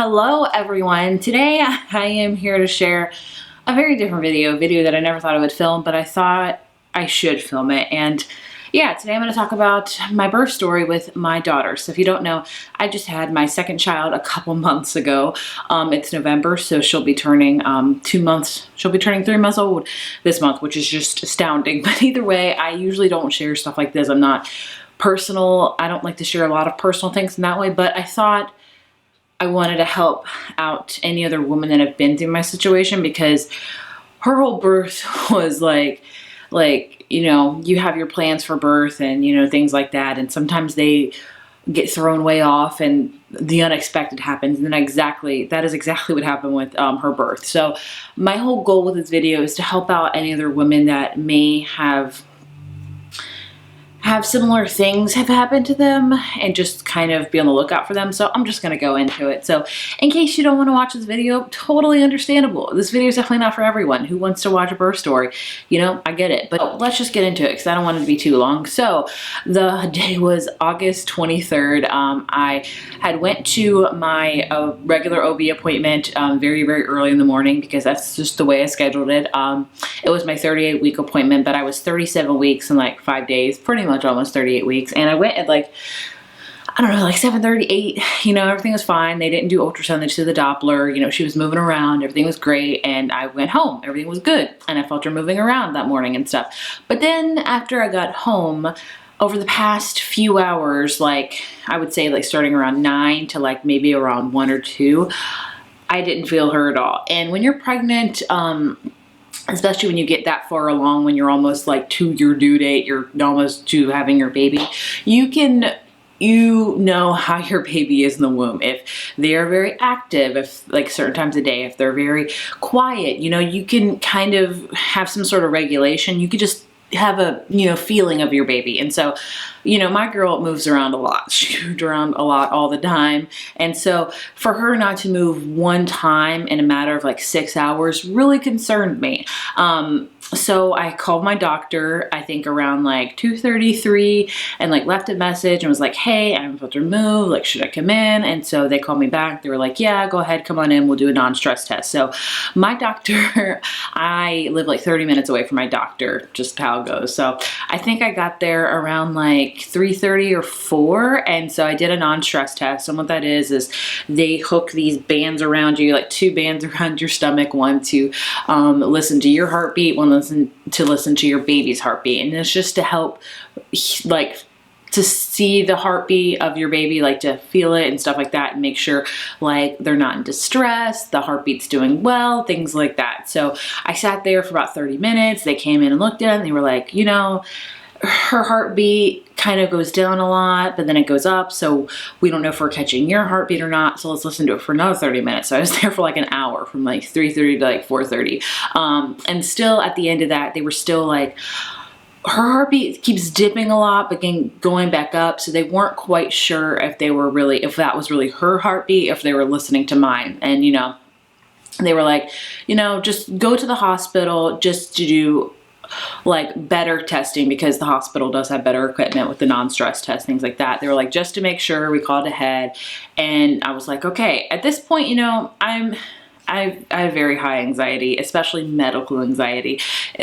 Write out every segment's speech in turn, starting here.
Hello everyone. Today I am here to share a very different video that I never thought I would film, but I thought I should film it. And yeah, today I'm going to talk about my birth story with my daughter. So if you don't know, I just had my second child a couple months ago. It's November, so she'll be turning 2 months. She'll be turning 3 months old this month, which is just astounding. But either way, I usually don't share stuff like this. I'm not personal. I don't like to share a lot of personal things in that way, but I thought I wanted to help out any other woman that have been through my situation, because her whole birth was like, you know, you have your plans for birth and, you know, things like that. And sometimes they get thrown way off and the unexpected happens. And then that is exactly what happened with her birth. So my whole goal with this video is to help out any other women that may have similar things have happened to them and just kind of be on the lookout for them. So I'm just going to go into it. So in case you don't want to watch this video, totally understandable. This video is definitely not for everyone who wants to watch a birth story. You know, I get it. But let's just get into it because I don't want it to be too long. So the day was August 23rd. I had went to my regular OB appointment very, very early in the morning because that's just the way I scheduled it. It was my 38-week appointment, but I was 37 weeks and like 5 days, pretty much almost 38 weeks. And I went at like, I don't know, like 7:38, you know, everything was fine. They didn't do ultrasound, they just did the Doppler, you know, she was moving around, everything was great. And I went home, everything was good. And I felt her moving around that morning and stuff. But then after I got home, over the past few hours, like I would say like starting around 9 to like maybe around 1 or 2, I didn't feel her at all. And when you're pregnant, especially when you get that far along, when you're almost like to your due date, you're almost to having your baby, you know how your baby is in the womb. If they're very active, if like certain times of day, if they're very quiet, you know, you can kind of have some sort of regulation. You could just have a, you know, feeling of your baby. And so, you know, my girl moves around a lot. She moved around a lot all the time. And so for her not to move one time in a matter of like 6 hours really concerned me. So I called my doctor, I think around like 2:33, and like left a message and was like, hey, I'm about to move, like, should I come in? And so they called me back. They were like, yeah, go ahead, come on in. We'll do a non-stress test. So my doctor, I live like 30 minutes away from my doctor, just how it goes. So I think I got there around like 3:30 or 4. And so I did a non-stress test. And what that is they hook these bands around you, like 2 bands around your stomach, one to listen to your heartbeat, one to listen to your baby's heartbeat. And it's just to help, like, to see the heartbeat of your baby, like to feel it and stuff like that, and make sure like they're not in distress, the heartbeat's doing well, things like that. So I sat there for about 30 minutes. They came in and looked at it and they were like, you know, her heartbeat kind of goes down a lot, but then it goes up. So we don't know if we're catching your heartbeat or not. So let's listen to it for another 30 minutes. So I was there for like an hour, from like 3:30 to like 4:30. And still at the end of that, they were still like, her heartbeat keeps dipping a lot, but then going back up. So they weren't quite sure if that was really her heartbeat, if they were listening to mine. And, you know, they were like, you know, just go to the hospital just to do like better testing, because the hospital does have better equipment with the non-stress test, things like that. They were like, just to make sure. We called ahead. And I was like, okay, at this point, you know, I have very high anxiety, especially medical anxiety.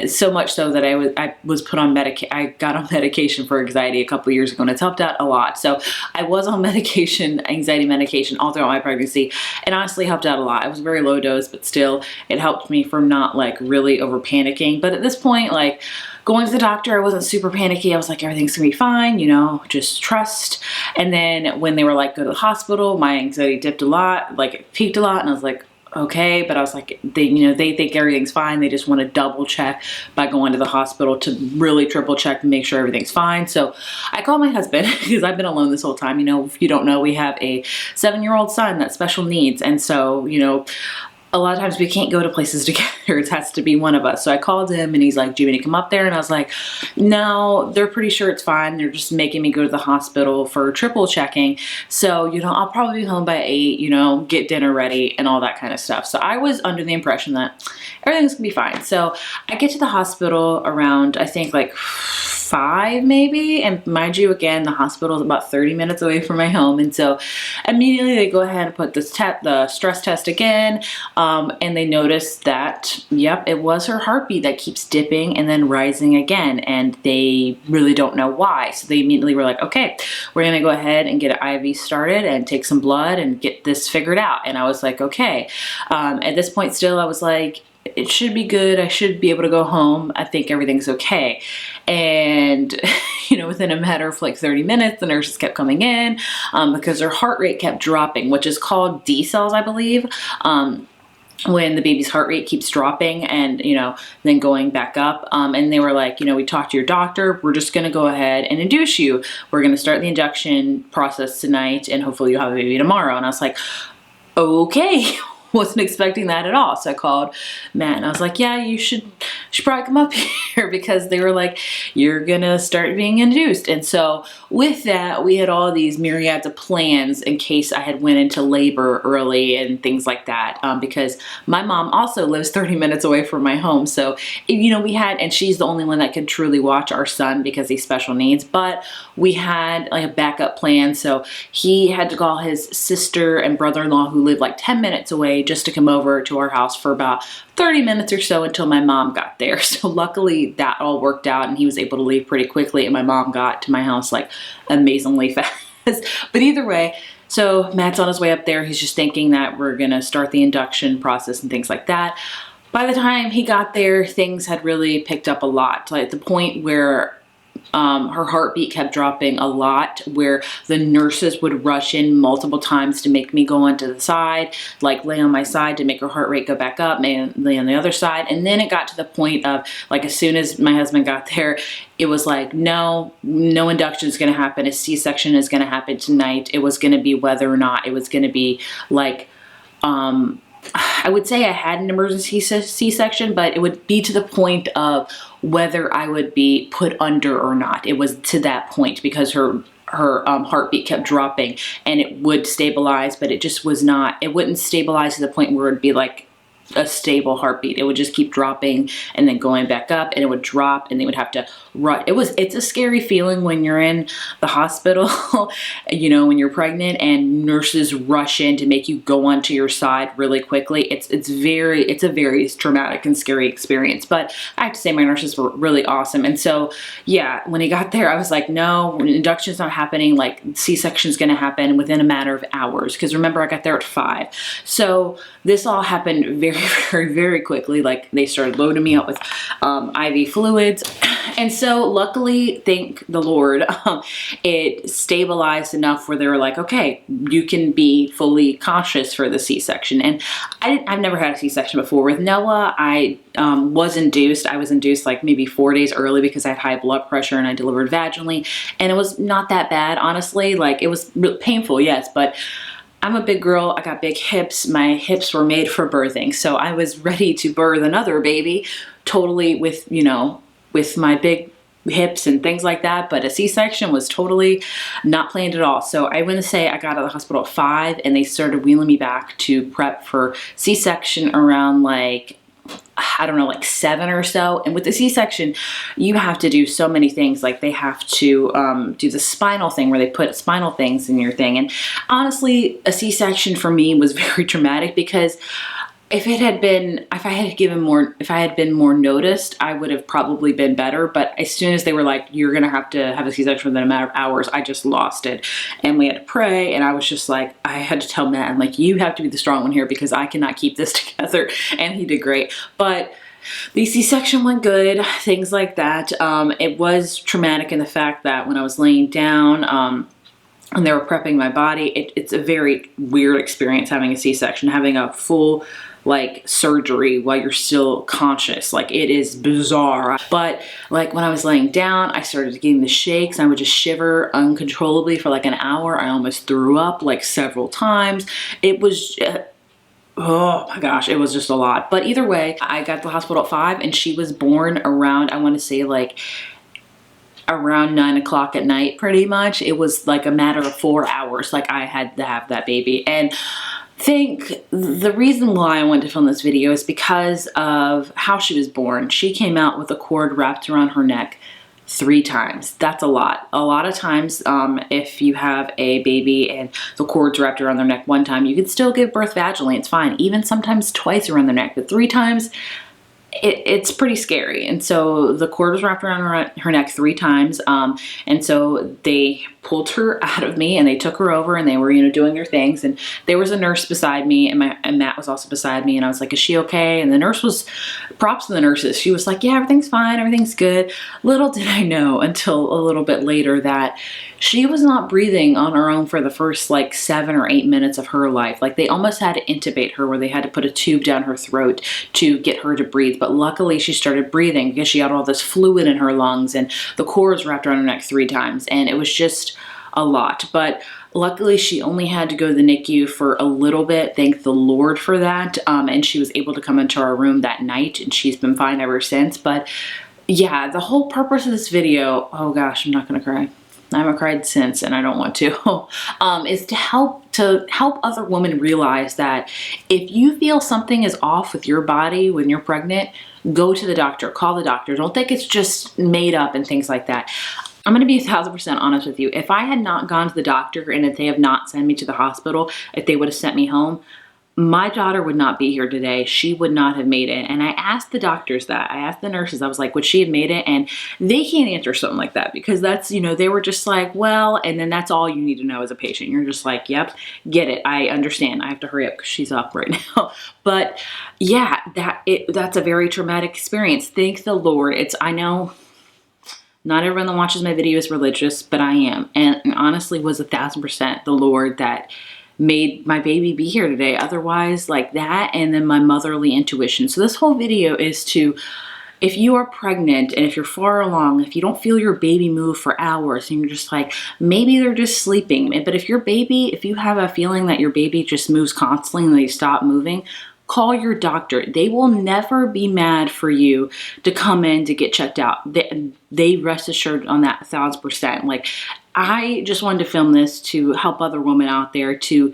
So much so that I was put on I got on medication for anxiety a couple years ago, and it's helped out a lot. So I was on medication, anxiety medication, all throughout my pregnancy, and honestly helped out a lot. It was very low dose, but still it helped me from not like really over panicking. But at this point, like, going to the doctor, I wasn't super panicky. I was like, everything's gonna be fine, you know, just trust. And then when they were like, go to the hospital, my anxiety dipped a lot, like it peaked a lot, and I was like, okay. But I was like, they think everything's fine. They just want to double check by going to the hospital to really triple check and make sure everything's fine. So I called my husband because I've been alone this whole time. You know, if you don't know, we have a 7-year-old son that's special needs. And so, you know, a lot of times we can't go to places together. It has to be one of us. So I called him and he's like, do you want to come up there? And I was like, no, they're pretty sure it's fine. They're just making me go to the hospital for triple checking. So, I'll probably be home by 8, get dinner ready and all that kind of stuff. So I was under the impression that everything's gonna be fine. So I get to the hospital around, I think like 5 maybe, and mind you, again, the hospital is about 30 minutes away from my home, and so immediately they go ahead and put the stress test again, and they notice that, yep, it was her heartbeat that keeps dipping and then rising again, and they really don't know why. So they immediately were like, okay, we're gonna go ahead and get an IV started and take some blood and get this figured out. And I was like, okay. At this point still, I was like, it should be good. I should be able to go home. I think everything's okay. And, within a matter of like 30 minutes, the nurses kept coming in because her heart rate kept dropping, which is called decels, I believe. When the baby's heart rate keeps dropping and, then going back up. And they were like, we talked to your doctor. We're just going to go ahead and induce you. We're going to start the induction process tonight and hopefully you'll have a baby tomorrow. And I was like, okay. Wasn't expecting that at all. So I called Matt and I was like, yeah, you should probably come up here, because they were like, you're gonna start being induced. And so with that, we had all these myriads of plans in case I had went into labor early and things like that, because my mom also lives 30 minutes away from my home. So, we had, and she's the only one that could truly watch our son because he's special needs, but we had like a backup plan. So he had to call his sister and brother-in-law who lived like 10 minutes away just to come over to our house for about 30 minutes or so until my mom got there. So luckily that all worked out and he was able to leave pretty quickly and my mom got to my house like amazingly fast. But either way, so Matt's on his way up there. He's just thinking that we're gonna start the induction process and things like that. By the time he got there, things had really picked up a lot, like the point where her heartbeat kept dropping a lot, where the nurses would rush in multiple times to make me go onto the side, like lay on my side to make her heart rate go back up, lay on the other side. And then it got to the point of like, as soon as my husband got there, it was like, no induction is going to happen. A C-section is going to happen tonight. It was going to be whether or not it was going to be like, I would say I had an emergency C-section, but it would be to the point of whether I would be put under or not. It was to that point because her heartbeat kept dropping and it would stabilize, but it just was not, it wouldn't stabilize to the point where it'd be like a stable heartbeat. It would just keep dropping and then going back up, and it would drop and they would have to run. It's a scary feeling when you're in the hospital, when you're pregnant and nurses rush in to make you go onto your side really quickly. It's a very traumatic and scary experience, but I have to say my nurses were really awesome. And so, yeah, when he got there, I was like, no, induction's not happening. Like C-section's going to happen within a matter of hours. Because remember, I got there at 5. So this all happened very, very, very quickly. Like they started loading me up with IV fluids. And so luckily, thank the Lord, it stabilized enough where they were like, okay, you can be fully conscious for the C-section. And I've never had a C-section before. With Noah, I was induced. I was induced like maybe 4 days early because I had high blood pressure and I delivered vaginally. And it was not that bad, honestly. Like it was painful, yes, but I'm a big girl. I got big hips. My hips were made for birthing. So I was ready to birth another baby totally with, with my big hips and things like that. But a C-section was totally not planned at all. So I want to say I got out of the hospital at 5 and they started wheeling me back to prep for C-section around like, I don't know, like 7 or so. And with the C-section, you have to do so many things. Like they have to do the spinal thing where they put spinal things in your thing. And honestly, a C-section for me was very traumatic because if I had been more noticed, I would have probably been better. But as soon as they were like, you're going to have a C-section within a matter of hours, I just lost it. And we had to pray. And I was just like, I had to tell Matt, I'm like, you have to be the strong one here because I cannot keep this together. And he did great. But the C-section went good, things like that. It was traumatic in the fact that when I was laying down, and they were prepping my body, it's a very weird experience having a C-section, having a full like surgery while you're still conscious. Like it is bizarre. But like when I was laying down, I started getting the shakes. I would just shiver uncontrollably for like an hour. I almost threw up like several times. It was oh my gosh, it was just a lot. But either way, I got to the hospital at 5 and she was born around, I want to say like around 9 o'clock at night, pretty much. It was like a matter of 4 hours. Like I had to have that baby. And the reason why I wanted to film this video is because of how she was born. She came out with a cord wrapped around her neck 3 times. That's a lot. A lot of times, if you have a baby and the cord's wrapped around their neck 1 time, you can still give birth vaginally. It's fine. Even sometimes twice around their neck, but 3 times, it's pretty scary. And so the cord was wrapped around her neck 3 times. And so they pulled her out of me and they took her over and they were, doing their things. And there was a nurse beside me and Matt was also beside me. And I was like, is she okay? And the nurse was, props to the nurses. She was like, yeah, everything's fine. Everything's good. Little did I know until a little bit later that she was not breathing on her own for the first like 7 or 8 minutes of her life. Like they almost had to intubate her where they had to put a tube down her throat to get her to breathe. But luckily she started breathing because she had all this fluid in her lungs and the cord was wrapped around her neck 3 times. And it was just a lot. But luckily she only had to go to the NICU for a little bit. Thank the Lord for that. And she was able to come into our room that night and she's been fine ever since. But yeah, the whole purpose of this video, oh gosh, I'm not gonna cry. I haven't cried since and I don't want to, is to help other women realize that if you feel something is off with your body when you're pregnant, go to the doctor, call the doctor. Don't think it's just made up and things like that. I'm gonna be 1000% honest with you. If I had not gone to the doctor and if they have not sent me to the hospital, if they would have sent me home, my daughter would not be here today. She would not have made it. And I asked the doctors that. I asked the nurses, I was like, would she have made it? And they can't answer something like that because that's, they were just like, well, and then that's all you need to know as a patient. You're just like, yep, get it. I understand. I have to hurry up because she's up right now. But yeah, that's a very traumatic experience. Thank the Lord. I know not everyone that watches my video is religious, but I am. And honestly was 1000% the Lord that made my baby be here today. Otherwise, like that, and then my motherly intuition. So this whole video is to, if you are pregnant and if you're far along, if you don't feel your baby move for hours and you're just like, maybe they're just sleeping. But if you have a feeling that your baby just moves constantly and they stop moving, call your doctor. They will never be mad for you to come in to get checked out. They rest assured on that 1000%. Like, I just wanted to film this to help other women out there to,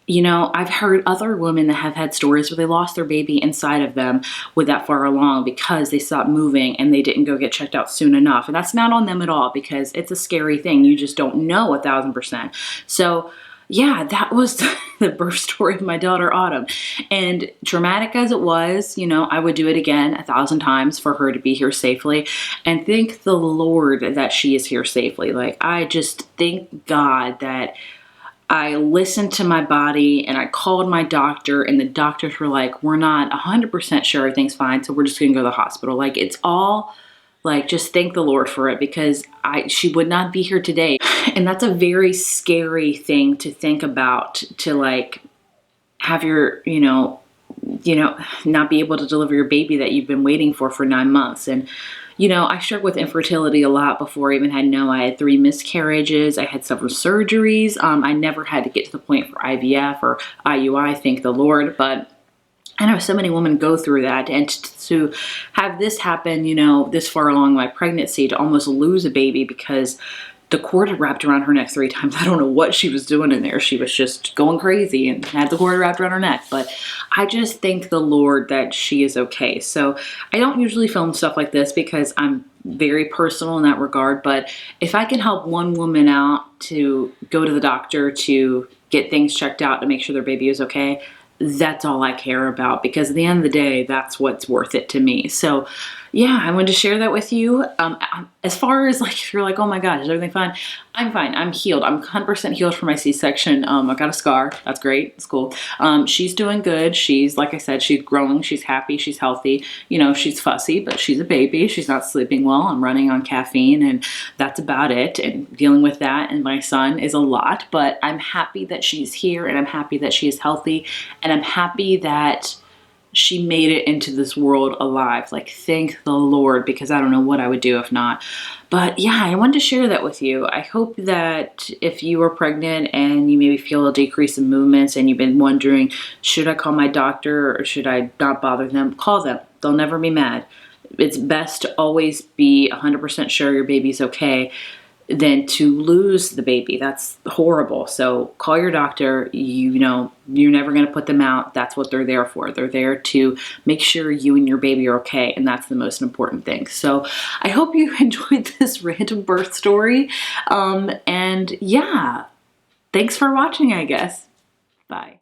I've heard other women that have had stories where they lost their baby inside of them with that far along because they stopped moving and they didn't go get checked out soon enough. And that's not on them at all because it's a scary thing. You just don't know 1000%. So yeah, that was the birth story of my daughter Autumn. And traumatic as it was, I would do it again 1,000 times for her to be here safely. And thank the Lord that she is here safely. Like, I just thank God that I listened to my body and I called my doctor and the doctors were like, we're not 100% sure everything's fine, so we're just gonna go to the hospital. Like, it's all like, just thank the Lord for it because she would not be here today. And that's a very scary thing to think about, to like have your, not be able to deliver your baby that you've been waiting for 9 months. And, I struggled with infertility a lot before I even had Noah. I had 3 miscarriages. I had several surgeries. I never had to get to the point for IVF or IUI, thank the Lord. But I know so many women go through that, and to have this happen, this far along my pregnancy, to almost lose a baby because the cord had wrapped around her neck 3 times. I don't know what she was doing in there. She was just going crazy and had the cord wrapped around her neck. But I just thank the Lord that she is okay. So I don't usually film stuff like this because I'm very personal in that regard. But if I can help one woman out to go to the doctor to get things checked out to make sure their baby is okay, that's all I care about, because at the end of the day, that's what's worth it to me. So yeah, I wanted to share that with you. As far as like, if you're like, oh my gosh, is everything fine? I'm fine. I'm healed. I'm 100% healed from my C-section. I got a scar. That's great. It's cool. She's doing good. She's, like I said, she's growing. She's happy. She's healthy. She's fussy, but she's a baby. She's not sleeping well. I'm running on caffeine and that's about it. And dealing with that and my son is a lot, but I'm happy that she's here and I'm happy that she is healthy. And I'm happy that she made it into this world alive. Like, thank the Lord, because I don't know what I would do if not. But yeah, I wanted to share that with you. I hope that if you are pregnant and you maybe feel a decrease in movements and you've been wondering, should I call my doctor or should I not bother them? Call them. They'll never be mad. It's best to always be 100% sure your baby's okay than to lose the baby. That's horrible. So call your doctor. You know, you're never going to put them out. That's what they're there for. They're there to make sure you and your baby are okay. And that's the most important thing. So I hope you enjoyed this random birth story. And yeah, thanks for watching, I guess. Bye.